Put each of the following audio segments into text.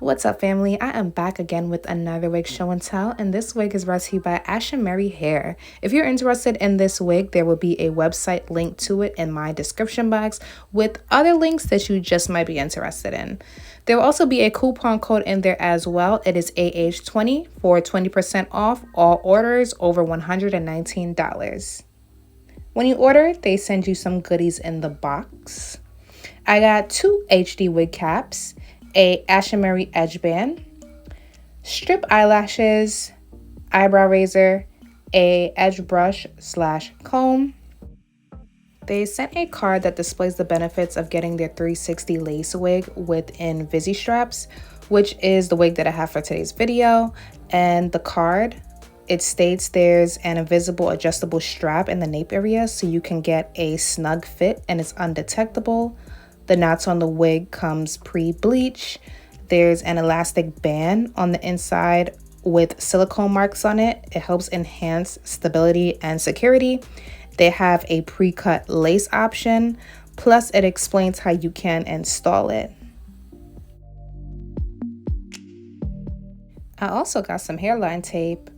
What's up, family? I am back again with another wig show and tell, and this wig is brought to you by Ashimary Hair. If you're interested in this wig, there will be a website link to it in my description box with other links that you just might be interested in. There will also be a coupon code in there as well. It is AH20 for 20% off all orders over $119. When you order, they send you some goodies in the box. I got 2 HD wig caps, a Ashimary edge band, strip eyelashes, eyebrow razor, a edge brush / comb. They sent a card that displays the benefits of getting their 360 lace wig with Invisi straps, which is the wig that I have for today's video. And the card, it states there's an invisible adjustable strap in the nape area so you can get a snug fit and it's undetectable. The knots on the wig comes pre-bleach. There's an elastic band on the inside with silicone marks on it. It helps enhance stability and security. They have a pre-cut lace option, plus it explains how you can install it. I also got some hairline tape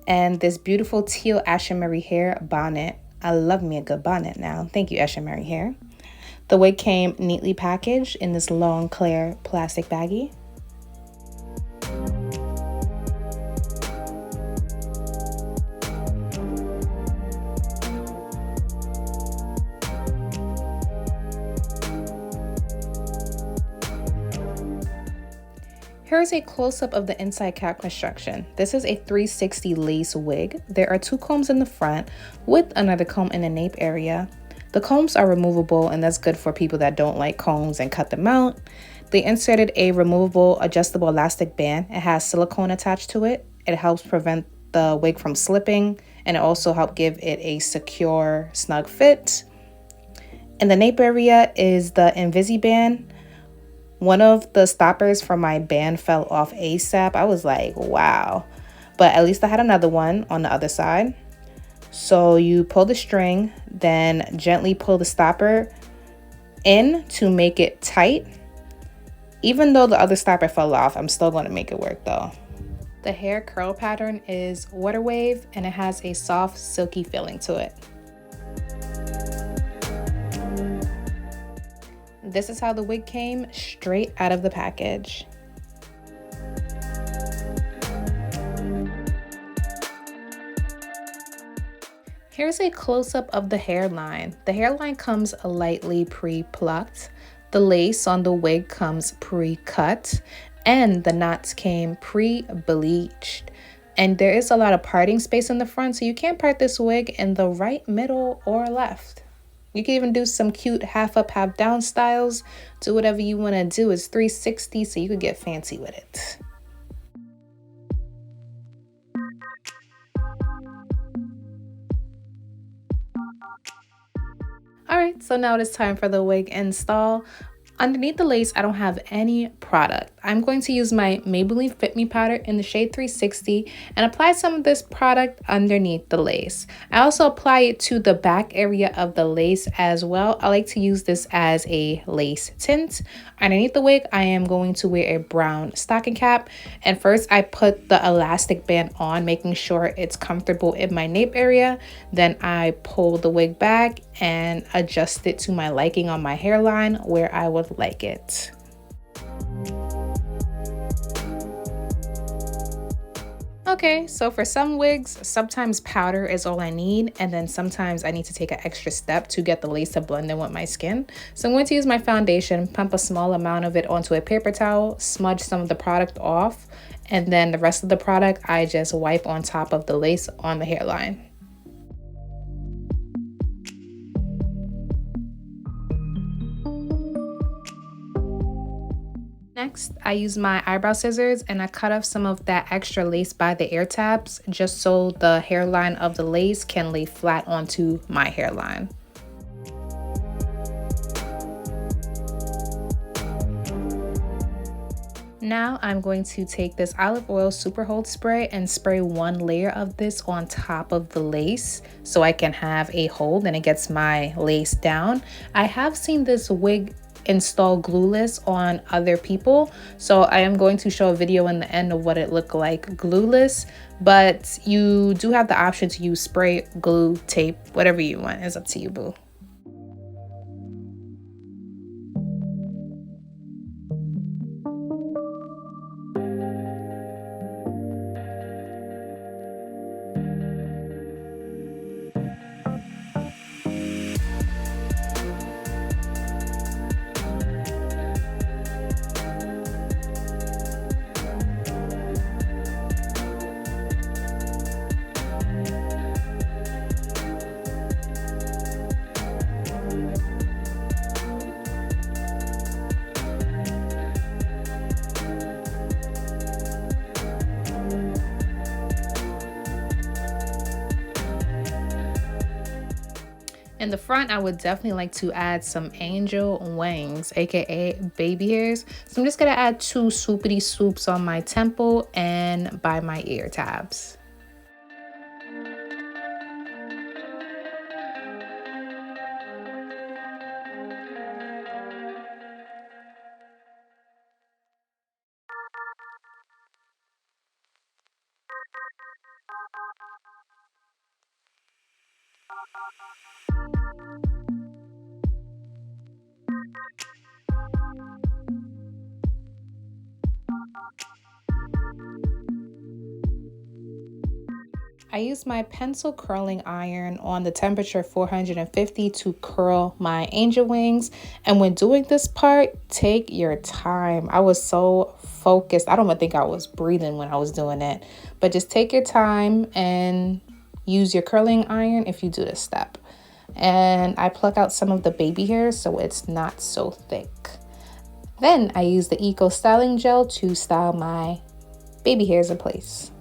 and this beautiful teal Ashimary Hair bonnet. I love me a good bonnet now. Thank you, Ashimary Hair. The wig came neatly packaged in this long, clear plastic baggie. Here's a close-up of the inside cap construction. This is a 360 lace wig. There are 2 combs in the front with another comb in the nape area. The combs are removable, and that's good for people that don't like combs and cut them out. They inserted a removable adjustable elastic band. It has silicone attached to it. It helps prevent the wig from slipping, and it also helps give it a secure, snug fit. In the nape area is the Invisi band. One of the stoppers for my band fell off ASAP. I was like, wow. But at least I had another one on the other side. So you pull the string, then gently pull the stopper in to make it tight. Even though the other stopper fell off, I'm still going to make it work though. The hair curl pattern is water wave and it has a soft, silky feeling to it. This is how the wig came straight out of the package. Here's a close-up of the hairline. The hairline comes lightly pre-plucked. The lace on the wig comes pre-cut. And the knots came pre-bleached. And there is a lot of parting space in the front, so you can't part this wig in the right, middle, or left. You can even do some cute half up, half down styles. Do whatever you want to do. It's 360, so you could get fancy with it. Alright, so now it is time for the wig install. Underneath the lace, I don't have any product. I'm going to use my Maybelline Fit Me powder in the shade 360 and apply some of this product underneath the lace. I also apply it to the back area of the lace as well. I like to use this as a lace tint. Underneath the wig, I am going to wear a brown stocking cap. And first, I put the elastic band on, making sure it's comfortable in my nape area. Then I pull the wig back and adjust it to my liking on my hairline where I would like it. Okay, so for some wigs, sometimes powder is all I need, and then sometimes I need to take an extra step to get the lace to blend in with my skin. So I'm going to use my foundation, pump a small amount of it onto a paper towel, smudge some of the product off, and then the rest of the product I just wipe on top of the lace on the hairline. Next, I use my eyebrow scissors and I cut off some of that extra lace by the ear tabs just so the hairline of the lace can lay flat onto my hairline. Now I'm going to take this olive oil super hold spray and spray 1 layer of this on top of the lace so I can have a hold and it gets my lace down. I have seen this wig install Glueless on other people. So I am going to show a video in the end of what it looked like glueless, but you do have the option to use spray, glue, tape, whatever you want. It's up to you, boo. In the front, I would definitely like to add some angel wings, aka baby hairs. So I'm just gonna add 2 swoopity swoops on my temple and by my ear tabs. I use my pencil curling iron on the temperature 450 to curl my angel wings. And when doing this part, take your time. I was so focused. I don't even think I was breathing when I was doing it. But just take your time and use your curling iron if you do this step. And I pluck out some of the baby hairs so it's not so thick. Then I use the Eco Styling Gel to style my baby hairs in place.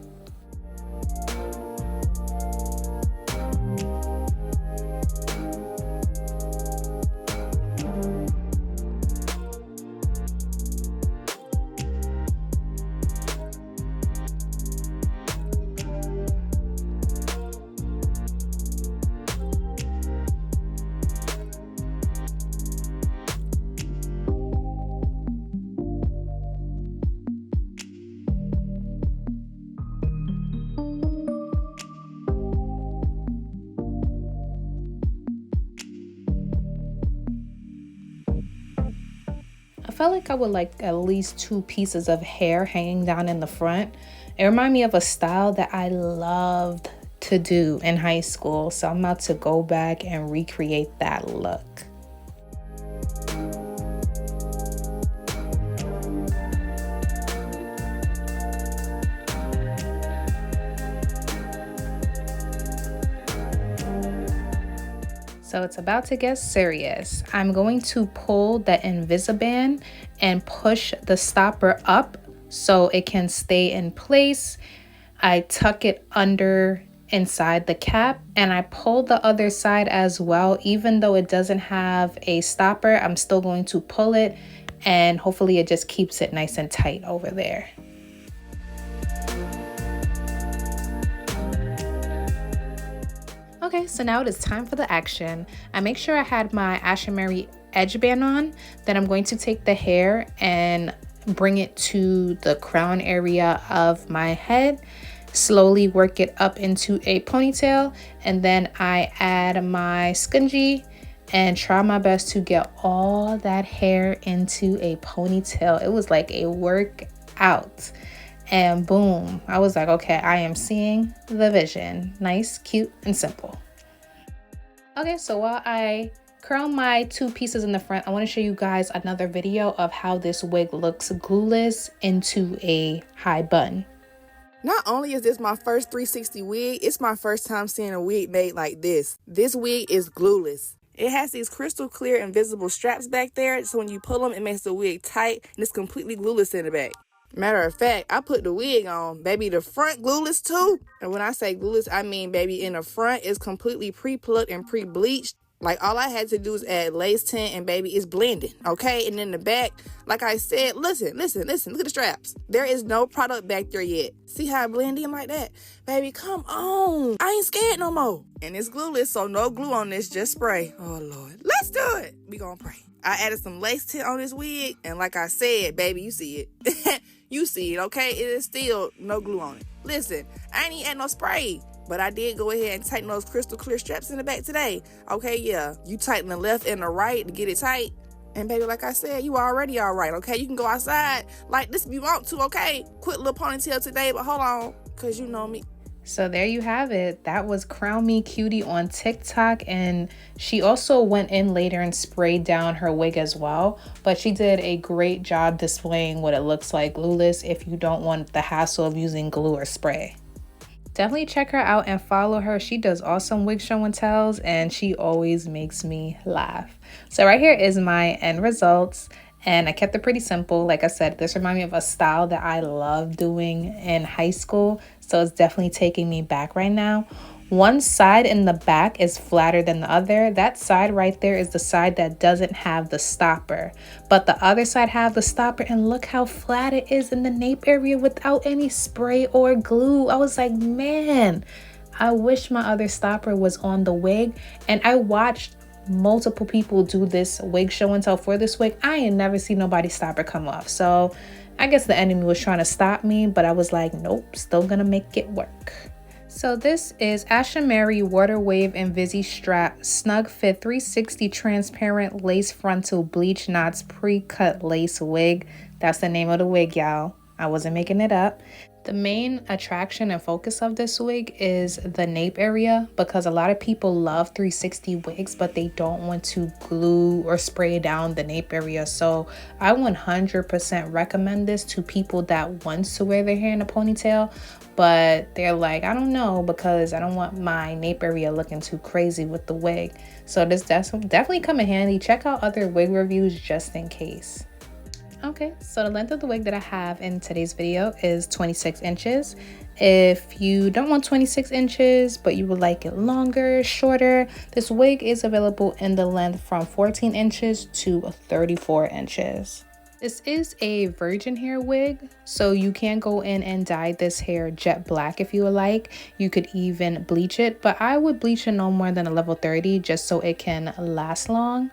I felt like I would like at least 2 pieces of hair hanging down in the front. It reminded me of a style that I loved to do in high school. So I'm about to go back and recreate that look. So it's about to get serious. I'm going to pull the Invisiband and push the stopper up so it can stay in place. I tuck it under inside the cap and I pull the other side as well. Even though it doesn't have a stopper, I'm still going to pull it and hopefully it just keeps it nice and tight over there. Okay, so now it is time for the action. I make sure I had my Ashimary edge band on. Then I'm going to take the hair and bring it to the crown area of my head. Slowly work it up into a ponytail. And then I add my scunchie and try my best to get all that hair into a ponytail. It was like a workout. And boom, I was like, okay, I am seeing the vision. Nice, cute, and simple. Okay, so while I curl my 2 pieces in the front, I want to show you guys another video of how this wig looks glueless into a high bun. Not only is this my first 360 wig, it's my first time seeing a wig made like this. This wig is glueless. It has these crystal clear invisible straps back there, so when you pull them, it makes the wig tight, and it's completely glueless in the back. Matter of fact, I put the wig on, baby, the front glueless too. And when I say glueless, I mean, baby, in the front, it's completely pre-plucked and pre-bleached. Like, all I had to do is add lace tint, and baby, it's blending, okay? And then the back, like I said, listen, look at the straps. There is no product back there yet. See how I blend in like that? Baby, come on. I ain't scared no more. And it's glueless, so no glue on this, just spray. Oh, Lord. Let's do it. We gonna pray. I added some lace tint on this wig, and like I said, baby, you see it. You see it, okay? It is still no glue on it. Listen, I ain't even add no spray. But I did go ahead and tighten those crystal clear straps in the back today. Okay, yeah. You tighten the left and the right to get it tight. And baby, like I said, you already all right, okay? You can go outside like this if you want to, okay? Quick little ponytail today, but hold on, because you know me. So there you have it. That was Crown Me Cutie on TikTok, and she also went in later and sprayed down her wig as well. But she did a great job displaying what it looks like glueless if you don't want the hassle of using glue or spray. Definitely check her out and follow her. She does awesome wig show and tells, and she always makes me laugh. So right here is my end results, and I kept it pretty simple. Like I said, this reminds me of a style that I loved doing in high school, so it's definitely taking me back right now. One side in the back is flatter than the other. That side right there is the side that doesn't have the stopper, but the other side have the stopper, and look how flat it is in the nape area without any spray or glue. I was like, man, I wish my other stopper was on the wig. And I watched multiple people do this wig show and tell for this wig. I ain't never seen nobody's stopper come off. So I guess the enemy was trying to stop me, but I was like, nope, still gonna make it work. So this is Ashimary Water Wave Invisi Strap Snug Fit 360 Transparent Lace Frontal Bleach Knots Pre-Cut Lace Wig. That's the name of the wig, y'all. I wasn't making it up. The main attraction and focus of this wig is the nape area, because a lot of people love 360 wigs, but they don't want to glue or spray down the nape area. So I 100% recommend this to people that want to wear their hair in a ponytail, but they're like, I don't know, because I don't want my nape area looking too crazy with the wig. So this definitely come in handy. Check out other wig reviews just in case. Okay, so the length of the wig that I have in today's video is 26 inches. If you don't want 26 inches, but you would like it longer, shorter, this wig is available in the length from 14 inches to 34 inches. This is a virgin hair wig, so you can go in and dye this hair jet black if you would like. You could even bleach it, but I would bleach it no more than a level 30 just so it can last long.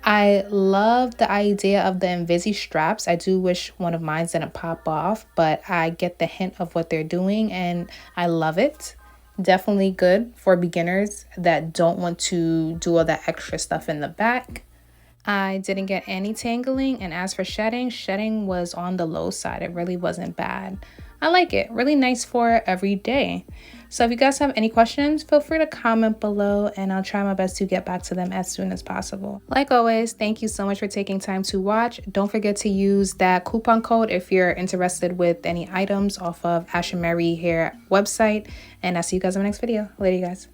I love the idea of the Invisi straps. I do wish one of mine didn't pop off, but I get the hint of what they're doing and I love it. Definitely good for beginners that don't want to do all that extra stuff in the back. I didn't get any tangling, and as for shedding was on the low side. It really wasn't bad. I like it. Really nice for every day. So if you guys have any questions, feel free to comment below and I'll try my best to get back to them as soon as possible. Like always, thank you so much for taking time to watch. Don't forget to use that coupon code if you're interested with any items off of Ashimary Hair website. And I'll see you guys in the next video. Later, you guys.